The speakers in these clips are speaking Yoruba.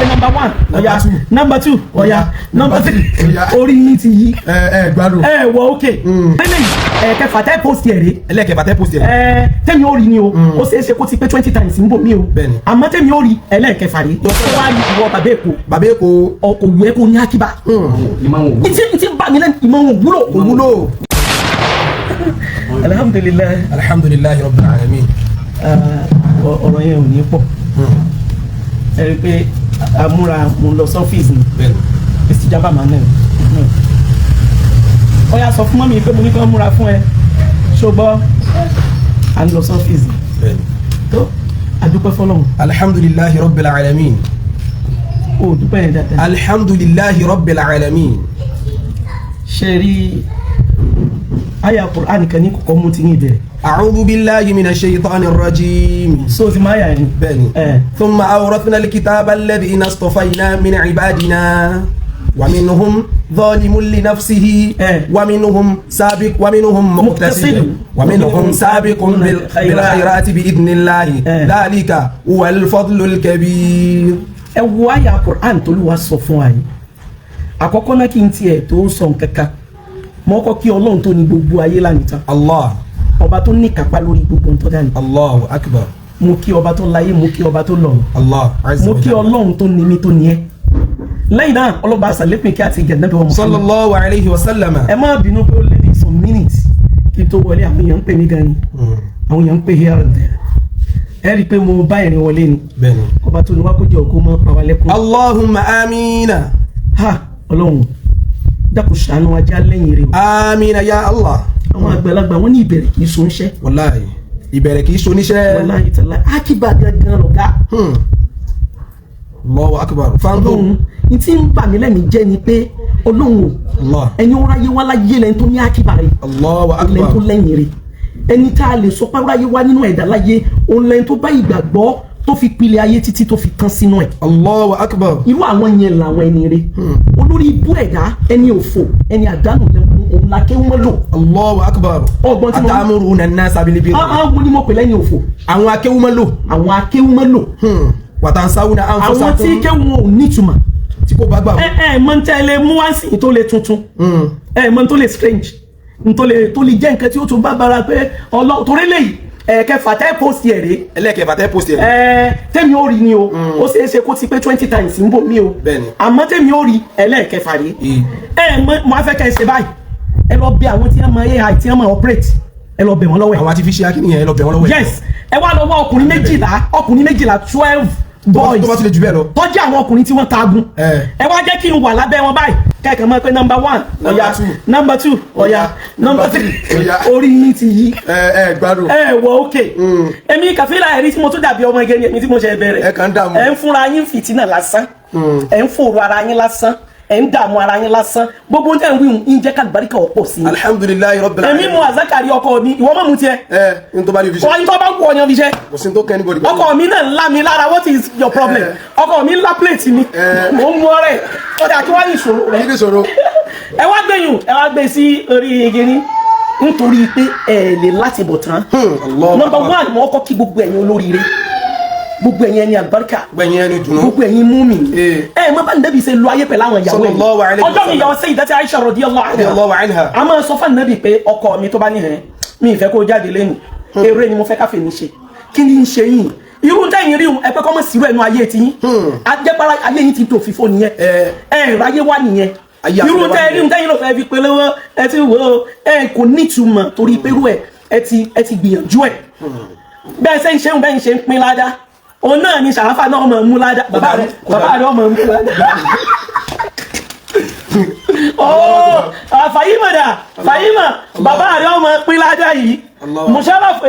pé number 1 ọ̀yà number 2 ọ̀yà number 3 orí yín ti yí. Gbádùn. Wọ okay. Lẹ́yìn kẹfà tẹ́ post ẹ̀ rè. Ẹlẹ́kẹfà tẹ́ post ẹ̀. Tẹ́mi ó rí ni o ó ṣeé ṣe kó ti pé 20 times ń bò mí o àmọ́ tẹ́mi ó rí ẹlẹ́kẹfà rè. Dọ́kítà wá rí ìwọ bàbá èkó. Bàbá èkó. Ọkọ̀ òwú ẹ̀ kò ní akíba. Ìtì bá mi lẹ́nu ìmọ̀ wọn wúlò. Wúlò. Alhamdulillah. Alhamdulillahi rabbil alamin. Ọ̀rọ̀ yẹn ò ní pọ̀. Ẹ rí i pé amúra mo lọ sọ́fíìsì ni. Ìsìjàmbá máa ń nẹ̀. Ó yá sọ fún mọ́mí pé mo ní kí wọ́n múra fún ẹ. Ṣùgbọ́n à ń lọ sọ́fíìsì. Tó adúpẹ́ fọlọ́run. Alhamdulillahi rabbil alamin. O dúpẹ́ yẹn dáadáa. Alhamdulillahi rabbil alamin. Ṣé rí àyá Qur'an kan ní kọ̀kọ́ mú ti ní ìbẹ̀rẹ̀. A'udhu billahi minash shaytanir rajim. So ti máa yà ni. Bẹ́ẹ̀ni. Thumma awrathna al-kitaba alladhina istafayna min ibadina. ومنهم ظالم لنفسه ومنهم سابق ومنهم مقتصد ومنهم سابق بالخيرات بإذن الله ذلك هو الفضل الكبير. Ẹ wo àyá Qur'an tó Olúwa sọ fún wa yìí àkọ́kọ́ náà kí n tiẹ̀ tó sọ nǹkankan mọ́ kọ́ kí Ọlọ́run tó ní gbogbo ayé lánìí tán. Allah. Ọba tó ní kápá lórí gbogbo nǹkan dání. Allahu akbar. Mo kí ọba tó láyé mo kí ọba tó lọ́run. Allah. Mo kí Ọlọ́run tó ní mi tó ní ẹ. Lẹ́yìn náà ọlọ́ba àṣàlẹ́pìn kí a ti gẹ̀dẹ́ bí wọ́n mọ̀. Sallallahu alayhi wa sallam. Ẹ má bínú pé ó lé ní some minutes kí n tó wọlé àwọn èèyàn ń pè mí gan ni àwọn èèyàn ń pè here and there. Ẹ rí i pé mo bá ìrìn wọlé ni. Bẹ́ẹ̀ni. Ọba tó ní wá kó jẹ́ òkú mọ́ pa wá lẹ́kùn. Allahumma amina. Ọlọ́run dákun ṣàánú ajá lẹ́yìn rẹ̀. Amina ya Allah. Àwọn àgbàlagbà wọn ní ìbẹ̀rẹ̀ kì í so níṣẹ́. Wallahi ìbẹ̀rẹ̀ kì í so níṣẹ́. Wallahi tàlá akíba gangan lọ̀gá. Allahu akbar. Ọlọ́run ní tí ń bà mí lẹ́mìí jẹ́ ni pé Ọlọ́run ẹni ó ráyé wá láyé lẹ́ni tó ní akíba rẹ̀. Allahu akbar. Lẹ́ni tó lẹ́yìn rẹ̀ ẹni tá a lè sọ pé ráyé wá nínú ẹ̀dá láyé òun lẹ́ni tó bá ìgbàgbọ́ tó fi pilẹ̀ ayé títí tó fi tán sínú ẹ̀. Allahu akbar. Irú àwọn yẹn làwọn ẹni rẹ̀ olórí ibú ẹ̀dá ẹni òfò ẹni àdánù lẹ́kùn òun la kéwọ́n mọ́ lò. Allahu akbar. Ọgbọ́n tí mo atamuruna an-nasa bil birri. Àwọn ni mo pè lẹ́ni òfò. Àwọn akéwọ́n mọ́ lò. Àwọn akéwọ́n mọ́ lò. Wa tansawna anfusakum. Àwọn tí kéwọ́n ò nítumọ̀. Tí kò bá gbà wọ́n. Mọ̀ n tẹ́ lè mú wá sí tó lè tuntun. Mọ̀ n tó lè strange. N tó lè jẹ́ nǹkan tí ó tún bá bara pé Ọlọ́run torí lèyí. Kẹfà tẹ́ post ẹ̀ rè. Ẹlẹ́kẹfà tẹ́ post ẹ̀ rè. Tẹ́mi ó rí ni o ó ṣeé ṣe kó ti pé 20 times ń bò mí o àmọ́ tẹ́mi ó rí ẹlẹ́kẹfà rè. Mo á fẹ́ kẹ́ ẹ ṣe báyìí ẹ lọ bẹ̀ àwọn tí wọ́n mọ AI tí wọ́n mọ operate ẹ lọ bẹ̀ wọ́n lọ́wọ́ ẹ̀. Àwọn artificial kí nìyẹn ẹ lọ bẹ̀ wọ́n lọ́wọ́ ẹ̀. Yes ẹ wá lọ wá ọkùnrin méjìlá 12 boys tó bá ti lè jù bẹ́ẹ̀ lọ. tọ́jú àwọn ọkùnrin tí wọ́n tagun ẹ wá jẹ́ kí n wà lábẹ́ wọn báyìí kẹ́kẹ́ mọ́ pé number 1 ọ̀yà number 2 ọ̀yà number 3 orí yín ti yí. Gbádùn. Wọ okay. Èmi kàfílà ẹ̀rí tí mo tún dàbí ọmọ ẹgẹ ni èmi tí mo ṣe bẹ̀rẹ̀. Ẹ kàn dààmú. Ẹ ń fúnra yín fìtínà lásán ẹ ń fòrò ara yín lásán ẹ ń dààmú ara yín lásán gbogbo tẹ́ ń wí ń jẹ́ kálùbáríkà ọ̀pọ̀ sí i. Alhamdulillahi rabbil alamin. Èmi mu àzákàrí ọkọ mi ìwọ mọ̀ mu tiẹ̀. N tó bá ní fi ṣe. Wọ́n tó bá ń kú ọyàn fi ṣe. Kò sí tó kẹ́ anybody. Ọkọ mi náà ńlá mi lára what is your problem? Ọkọ mi ńlá plate mi mò ń mú ọ̀rẹ́ ọ̀dà kí wọ́n ní ìṣòro rẹ̀. Kí ni ìṣòro? Ẹ wá gbẹ̀yìn ẹ wá gbé sí orí igi ní nítorí pé ẹ lè láti bọ̀ tán. Number 1 mo kọ́ kí gbogbo ẹ̀yin olóríire gbogbo ẹ̀yin ẹni àlùbáríkà gbẹ̀yìn ẹni dùnú gbogbo ẹ̀yin múmi mọ bá Nábì ṣe lo ayé pẹ̀lú àwọn ìyàwó ẹ̀ ọjọ́ mi ìyàwó Sayyidati Aisha radiyallahu anha a máa sọ fún Nábì pé ọkọ mi tó bá ní hẹ̀ mi ìfẹ́ kó jáde lẹ́nu eré ni mo fẹ́ káfẹ́ ní ṣe kí ni ń ṣe yìí irú tẹ́yìn rí ẹ̀pẹ́ kọ́ mọ̀ sí ẹnu ayé ti yín ajẹ́pára ayé yín ti tó fífó nìyẹn ráyé wá nìyẹn irú tẹ́yìn ló fẹ́ fi pé lọ́wọ́ ẹ ti wò ó kò nítumọ̀ torí pé irú ẹ ti gbìyànjú ẹ̀ bẹ́ẹ̀ ṣe ń pín ládá òun náà ni Sàráfà náà ọmọ mú ládá bàbá rẹ̀ ọmọ mú ládá. Fàyímà bàbá rẹ̀ ọmọ pín ládá yìí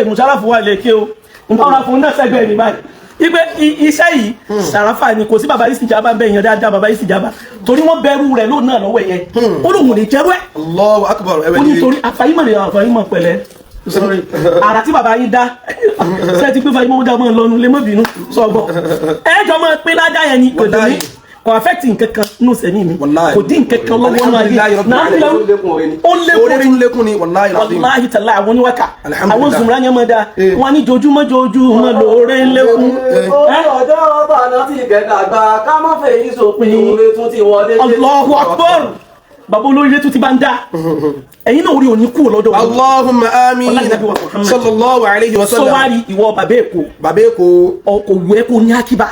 Mùsáràfù wà lẹ́kẹ́ o Mùsáràfù náà sẹ́gbẹ̀ẹ́ ní báyìí ipe iṣẹ́ yìí Sàráfà ni kò sí bàbá Ìsìjàbá bẹ́ẹ̀ yẹn dáadáa bàbá Ìsìjàbá torí wọ́n bẹ̀rù rẹ̀ lóun náà lọ́wọ́ yẹn ó lóun lè jẹ́rú ẹ̀ Allahu akbar ó ní torí Fàyímà pẹ̀lẹ́ sorry ara tí bàbá yín dá ṣe ti pé Fàyímà ó dá mọ́ lọ́nu lè mọ́ bínú sọ́gbọ́n ẹjọ́ mọ́ pé ládá yẹn ni kò kò affect nǹkankan nínú sẹ́mi mi Wallahi. kò dín nǹkankan lọ́wọ́ náà Alhamdulillahi yé rabbil alamin. ó Orí lékún ni wallahi alazim. wàláhi tàlá àwọn oníwàkà Alhamdulillah. àwọn zùmùrà yẹn mọ̀ dáa wọn ní jojúmọ́ lóore lékún. ọjọ́ bàná ti gẹ̀dàgbà ká má fẹ́ yí sópin oore tún ti wọlé. Allahu akbar bàbá olóríire tó ti bá ń dá ẹ̀yin náà orí òní kú lọ́dọ̀ wọn. Allahumma amin. Wallahi Nabi wa Muhammad. Sallallahu alayhi wa sallam. sọwárì ìwọ bàbá èkó Bàbá Èkó. ọkọ̀ òwú ẹ̀kọ́ ní akíbá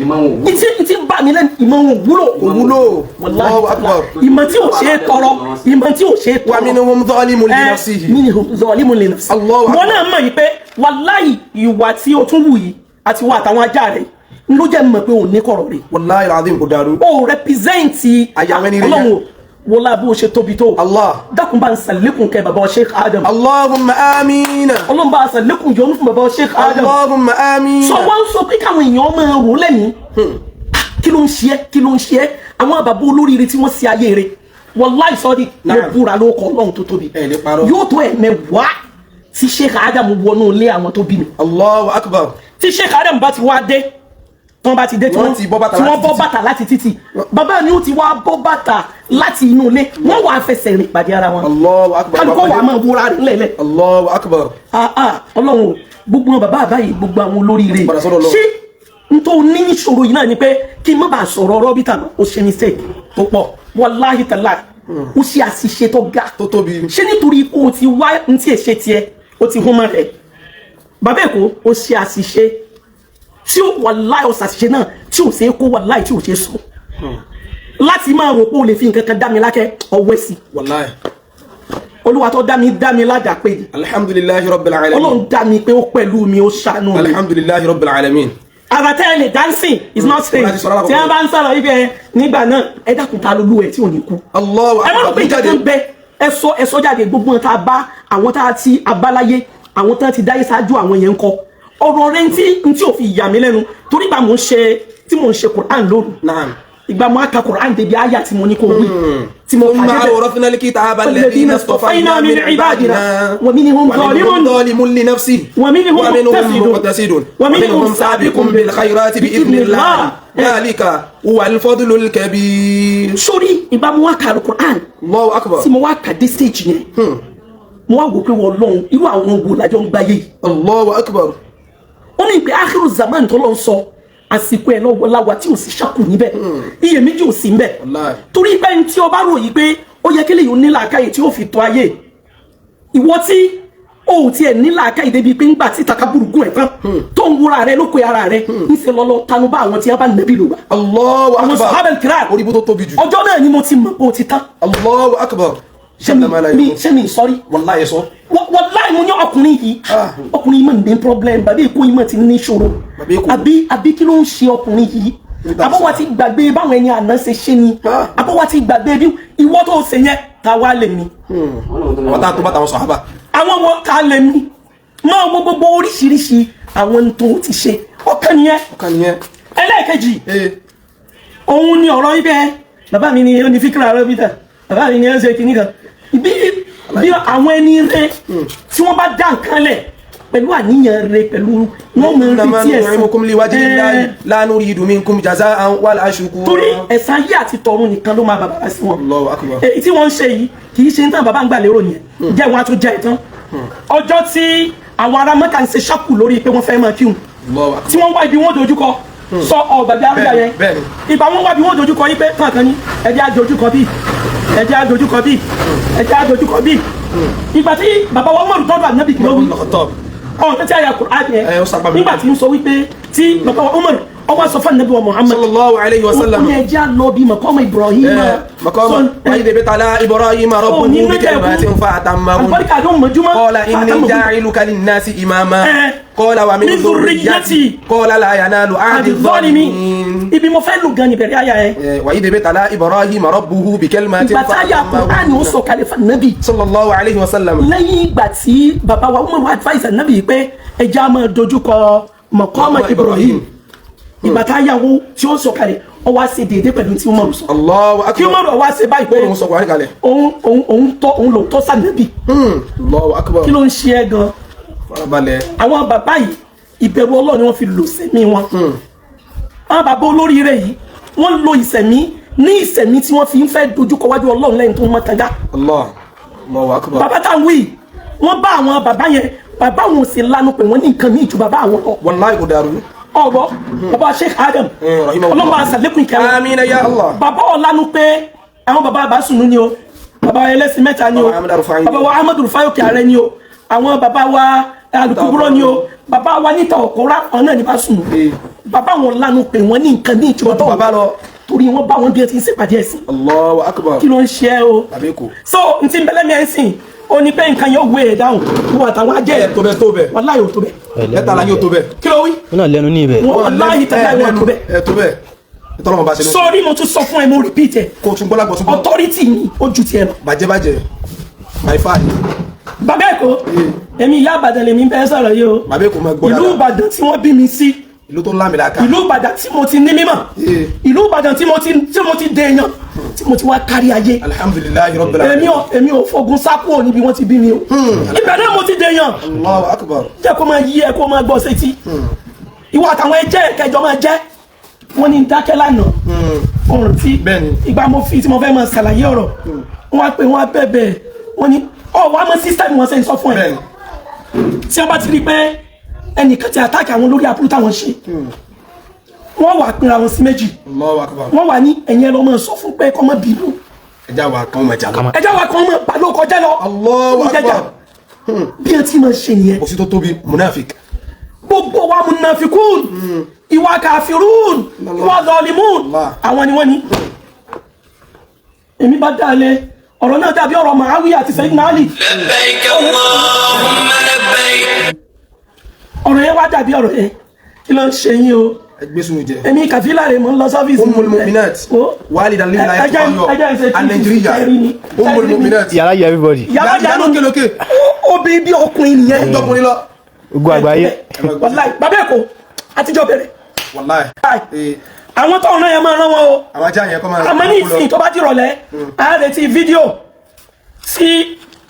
ìmọ̀ wò. ìtì bá mi lẹ́nu ìmọ̀ wọn wúlò Òwúlò. Allahu akbar. ìmọ̀ tí ò ṣe é tọrọ ìmọ̀ tí ò ṣe é Wa tọrọ minhum zalimun li nafsihi. minhum zalimun li nafsihi. Allahu akbar. wọn náà mọ̀ yìí pé wàláhì ìwà tí o tún wù yìí àti wà àtàwọn ajá rẹ̀ ló jẹ́ mọ̀ pé òun ní kọ̀rọ̀ rẹ̀ Wallahi alazim kò dàrú. ó rẹpizẹ́ǹtì Àyàwó ẹni rẹ̀ ọlọ́run yẹn. wọlá bó ṣe tóbi tó Allah. dákun bá ń sàlékún kẹ bàbá Sheikh Adam Allahumma amin. ọlọ́run bá ń sàlékún yọnu fún bàbá Sheikh Adam Allahumma amin. sọ wọ́n ń sọ pé káwọn èèyàn máa rò lẹ́yìn kí ló ń ṣe é kí ló ń ṣe é àwọn bàbá olóríire tí wọ́n ṣe ayé rẹ̀ wallahi sọ́ọ́dí mo búra ló kọ́ ọlọ́run tó tóbi Ẹ lè parọ́. yóò tó ẹ̀mẹ́wàá tí Sheikh Adam wọnú ilé àwọn tó bí mi Allahu akbar. tí Sheikh Adam bá ti wá dé tí wọ́n bá ti dé tí Wọ́n ti bọ́ bàtà tí wọ́n láti bọ́ títì. bàtà láti títì bàbá ni ó ti wá bọ́ bàtà láti inú ilé wọ́n wàá fẹsẹ̀ rìn pàdé ara wọn Allahu akbar. kálukọ́ wàá máa wúra rẹ̀ lẹ́lẹ̀ Allahu akbar. ọlọ́run gbogbo wọn bàbá àbáyé gbogbo àwọn olóríire Padà sọ́dọ̀ Ọlọ́run. ṣé n tó ní ìṣòro yìí náà ni pé kí n má bàa sọ̀rọ̀ rọ́bìtà náà ó ṣe mistake tó pọ̀ wallahi tallahi ó ṣe àṣìṣe tó ga Tó tóbi. ṣé nítorí kó o ti wá n tí èṣe tiẹ̀ ó ti hún mọ́ rẹ̀ bàbá èkó ó ṣe àṣìṣe tí ó wallahi ó ṣàṣìṣe náà tí ò ṣe é kó wallahi tí ò ṣe é sọ láti máa rò pé o lè fi nǹkan kan dá mi lákẹ́ ọwọ́ sí Wallahi. olúwa tó dá mi ládàá pé Alhamdulillahi rabbil alamin. ọlọ́run dá mi pé ó pẹ̀lú mi ó ṣàánú mi Alhamdulillahi rabbil alamin. ara tẹ́ ẹ lè dancing is not strange Láti sọ̀rọ̀ tí wọ́n bá ń sọ̀rọ̀ ibẹ̀ nígbà náà ẹ dákun ta lolú ẹ̀ tí ò ní kú Allahu ẹ má rò akbar. pé ìjọba ń bẹ ẹ sọ jáde gbogbo wọn tá a bá àwọn tá a ti abáláyé àwọn tá a ti dáyé ṣáájú àwọn yẹn ń kọ ọ̀rọ̀ rẹ̀ ntí ò fi yà mí lẹ́nu torí ìgbà mò ń ṣe Quran lóru Na'am. ìgbà mò ń ka Quran débi àyà tí mo ní kó wí tí mo ثم kà débẹ̀ أورثنا الكتاب الذين اصطفينا من عبادنا ومنهم ومنهم ظالم ظالم لنفسه ومنهم مقتصد ومنهم سابق بالخيرات بإذن الله ذلك هو الفضل الكبير. sórí ìgbà mo wá ka Quran الله أكبر. tí mo wá ka dé stage yẹn mo wá wò pé wọ́n lọ́hùn irú àwọn wo lájọ́ ń gbáyé yìí الله أكبر. ó ní pé akhiru zaman tó lọ sọ àsìkò ẹ̀ lọ́wọ́ láwa tí ò sí ṣàkù níbẹ̀ iyèméjì ò sí níbẹ̀ Wallahi. torí pé ní tí o bá ròyìn pé ó yẹ kí lè yóò ní làákàyè tí ó fi tó ayé ìwọ tí ó tiẹ̀ ní làákàyè débi pé ńgbà tí takaburu gún ẹ̀ tán tó ń wúra rẹ lóko ara rẹ ń ṣe lọ́lọ́ tanubá àwọn tí a bá nàbí lò wá الله àwọn sàhábà أكبر. kiram orí bó tó tóbi jù. ọjọ́ náà ni mo ti mọ̀ pé o ti tán الله أكبر. ṣé mi sọ́rí والله يسوع. wallahi mo ní ọkùnrin yìí ọkùnrin yìí mọ̀ ní problem bàbá èkó yìí mọ̀ ti ní ìṣòro Bàbá Èkó. àbí kí ló ń ṣe ọkùnrin yìí àbọ̀wá ti gbàgbé báwọn ẹni àná ṣe ṣe ni àbọ̀wá ti gbàgbé bí ìwọ tó ṣe yẹn ta wá lè mi àwọn tá a tó bá tàwọn sàhábà. àwọn wọn ta lè mi máa wọ gbogbo oríṣiríṣi àwọn tó ti ṣe ọkàn nìyẹn ọkàn nìyẹn. ẹlẹ́ẹ̀kejì ee òun ni ọ̀rọ̀ ibẹ̀ bàbá mi ni ó ní fíkìrà rẹ̀ bíta bàbá mi ni ó ń ṣe kìíní kan bí àwọn ẹni rẹ tí wọ́n bá dá nǹkan lẹ̀ pẹ̀lú àníyàn rẹ pẹ̀lú wọ́n mọ̀ إنما retí نطعمكم لوجه الله لا نريد منكم جزاء ولا شكورا. torí ẹ̀san ayé àti tọ̀run nìkan ló máa bàbá sí wọn Allahu akbar. èyí tí wọ́n ń ṣe yìí kì í ṣe nítorí bàbá ń gbà lérò nìyẹn jẹ́ wọn á tún jẹ́ ìtàn ọjọ́ tí àwọn ará Mẹ́kà ń ṣe ṣákù lórí pé wọ́n fẹ́ máa kírun Allahu akbar. tí wọ́n wá ibi wọ́n dojúkọ sọ ọ̀gbàgbé arúgbà yẹn bẹ́ẹ̀ni. ìgbà wọ́n wá ibi wọ́n dojúkọ yí pé kankan ní ẹjẹ́ àdojúkọ bíi ẹjẹ́ àdojúkọ bíi ẹjẹ́ àdojúkọ bíi ìgbà tí bàbá wọn mọ̀rún tọ́jú ànábì kìlọ̀ wí Al-Khattab. ọ̀hún tí a yà Qur'an yẹn ó sàpá mi. nígbà tí ń sọ wípé tí bàbá wọn Umar ọwọ́ sọ fún ànábì wa Muhammad sallallahu alayhi wa sallam. ó ní ẹjẹ́ àlọ́ bíi maqama Ibrahim مقام وإذ ابتلى إبراهيم ربه بكلمات فأتمهن àlùbáríkà ló mọ̀júmọ́ قال إني جاعلك للناس إماما قال ومن من ذريتي ذريتي قال لا ينال عهد الظالمين ibi mo fẹ́ lù gan ni bẹ̀rẹ̀ àyà yẹn وإذ ابتلى إبراهيم ربه بكلمات ìgbà tí àyà Qur'an ó sọ kalẹ̀ fún ànábì صلى الله عليه وسلم. lẹ́yìn ìgbà tí bàbá wa Umar advice ànábì pé ẹjẹ́ á máa dojúkọ maqama Ibrahim ìgbà tá yàwó tí ó sọ kalẹ̀ ó wá ṣe déédé pẹ̀lú tí Umar sọ الله kí أكبر. Umar wá ṣe báyìí pé òun sọ Kùránì kalẹ̀. òun lò tó sànábì الله أكبر. kí ló ń ṣe ẹ́ gan farabalẹ̀. àwọn bàbá yìí ìbẹ̀rù Ọlọ́run ni wọ́n fi lò sẹ́mi wọn àwọn bàbá olóríire yìí wọ́n lo ìsẹ̀mí ní ìsẹ̀mí tí wọ́n fi ń fẹ́ dojúkọ wájú Ọlọ́run lẹ́yìn tó ń mọ́ kanga. Allahu akbar. bàbá tá à ń wí wọ́n bá àwọn bàbá yẹn bàbá wọn ò sì lanu pé wọ́n ní nǹkan ní ìjú bàbá àwọn lọ. Wallahi kò dàrú. ọ̀rọ̀ bàbá Sheikh Adam Ọlọ́run àṣàlékún ìkẹrẹ. Àmín ya Allah. bàbá ọ̀lanu pé àwọn bàbá Àbásùnú ni o bàbá ẹlẹ́sìn mẹ́ta ni o bàbá wa Ahmadu Rufai Òkè Àrẹ ni o àwọn bàbá wa Alukuburo ni o bàbá wa níta ọ̀kọ́rá ọ̀nà ní Básùnú bàbá wọn lanu pé wọ́n ní nǹkan ní ìjú bàbá lọ torí wọ́n bá wọn bí ẹ ti ń ṣèpàdé ẹ̀sìn. Allahu akbar. kí ló ń ṣe ẹ́ o. àbíkú. so n ti bẹ́lẹ́ mi ẹ̀ ń sìn ó ní pé nǹkan yóò wé ẹ̀ dáhùn wọ́n àtàwọn ajẹ́ ẹ̀ tó bẹ́ẹ̀. wàláhì ò tó bẹ́ẹ̀. lẹ́tà la yóò tó bẹ́ẹ̀. kí ló wí. ó náà lẹ́nu ní ibẹ̀. wàláhì tàbí ẹ̀ tó bẹ́ẹ̀. ẹ̀ tó bẹ́ẹ̀. ìtọ́lọ́mọ bá ṣe ní. sọ́ọ́rí mo tún sọ fún ẹ mo repeat ẹ. kò tún gbọ́dọ̀ gbọ́sùn. authority ni ó ju tiẹ̀ lọ. bàjẹ́ my father. bàbá ẹ̀kọ́ èmi ìyá Ìbàdàn lèmi bẹ́ẹ̀ sọ̀rọ̀ yìí o. bàbá ẹ̀kọ́ máa gbọ́ ìlú Ìbàdàn tí wọ́n bí mi sí. ìlú tó lámìlaka. ìlú Ìbàdàn tí mo ti ní mímọ̀. ìlú Ìbàdàn tí mo ti dèèyàn tí mo ti wá kárí ayé. alhamdulillahi rabbil alamin. èmi ò fogun sákò níbi wọ́n ti bí mi o. ibẹ̀ náà mo ti dèèyàn. Allahu akbar. jẹ́ kó máa yí ẹ kó máa gbọ́ sétí. ìwọ àtàwọn ẹjẹ́ kẹjọ máa jẹ́ wọ́n ní dákẹ́ lánàá. ọ̀rọ̀ tí ìgbà mo fẹ́ máa ṣàlàyé ọ̀rọ̀ wọ́n á pè wọ́n á bẹ̀bẹ̀ wọ́n ní wọ́n á mọ sísítẹ́mù wọn ṣe ń sọ fún ẹ. tí wọ́n bá ti rí pé ẹnìkan ti àtàkì àwọn lórí àbúrú táwọn ṣe wọ́n wà pinra wọn sí méjì. Allahu akbar. wọ́n wà ní ẹ̀yìn ẹlọ́mọ sọ fún pé kọ́mọ bínú. ẹja wa kan ọmọ ẹja lọ. ẹja wa kan ọmọ balọ̀ kọjá lọ. Allahu akbar. bí ẹ ti máa ṣe nìyẹn. kò sí tó tóbi munafik. gbogbo wa munafikun ìwà kàfirun ìwà zalimun àwọn ni wọ́n ní. èmi bá dáalẹ̀ ọ̀rọ̀ náà dàbí ọ̀rọ̀ Muawiya àti Sayyidina Ali. labbaik Allahumma labbaik. ọ̀rọ̀ yẹn wá dàbí ọ̀rọ̀ yẹn kí ló ń ṣe yín o. ẹgbẹ́sùn jẹ. èmi kàfílà rẹ̀ mọ́ ń lọ sọ́fíìsì. Ummul Mu'minat walidan lillahi ayọ̀ an-Nigeria Ummul Mu'minat. yàrá yẹ everybody. yàrá yà lókè. obìnrin bí ọkùnrin nìyẹn. ọkùnrin lọ. gbogbo àgbáyé. wàláì bàbá ẹ̀kọ́ àtijọ́ bẹ̀rẹ̀. wàláì. àwọn tó ọ̀nà yẹn máa rán wọn o. àwọn ajá yẹn kọ́ máa. àmọ́ ní ìsìn tó bá ti rọ̀lẹ́ a retí fídíò sí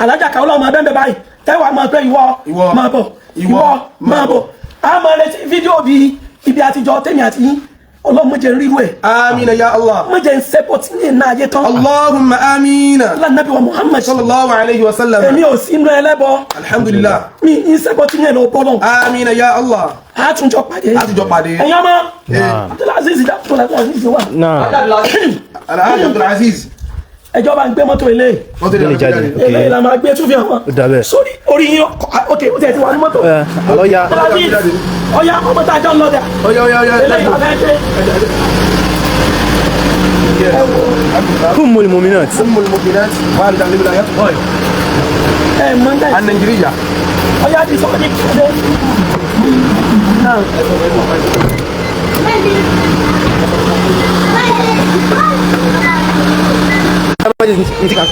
alájà kan ọlọ́mọ abẹ́ńbẹ́ báyìí tẹ́wàá máa pẹ́ ìwọ máa bọ̀ ìwọ máa bọ̀ a máa retí fídíò bí ibi àtijọ́ tèmi àti yín ọlọ́mọ jẹ́ rírú ẹ̀. amina ya Allah. mo jẹ́ ń sẹ́pọ̀ tí ní iná ayé tán. Allahumma amina. lánàbí wa Muhammad sallallahu alayhi wa sallam. èmi ò sínú ẹlẹ́bọ. alhamdulillah. mi ń sẹ́pọ̀ tí ní ẹ̀ lọ bọ́lọ̀. amina ya Allah. a tún jọ pàdé. ẹ̀yin ọmọ Abdulaziz wà. Alhaji Abdulaziz. ẹjọ́ bá ń gbé mọ́tò ilé. ilé jáde. ilé la máa gbé tún fi hàn wọn. sórí orí yín ok ó tẹ̀ ti wà ní mọ́tò. àlọ́ ya. ọ̀ya ọmọ tá a jọ ń lọ dà. ilé ìgbà fẹ́ dé. Ummul Mu'minat. Ummul Mu'minat walidan lillahi ayọ̀. mọ́ndà yìí. an-Nigeria. ọ̀ya ti sọ̀rọ̀ ní kíkẹ́. Nanti kan.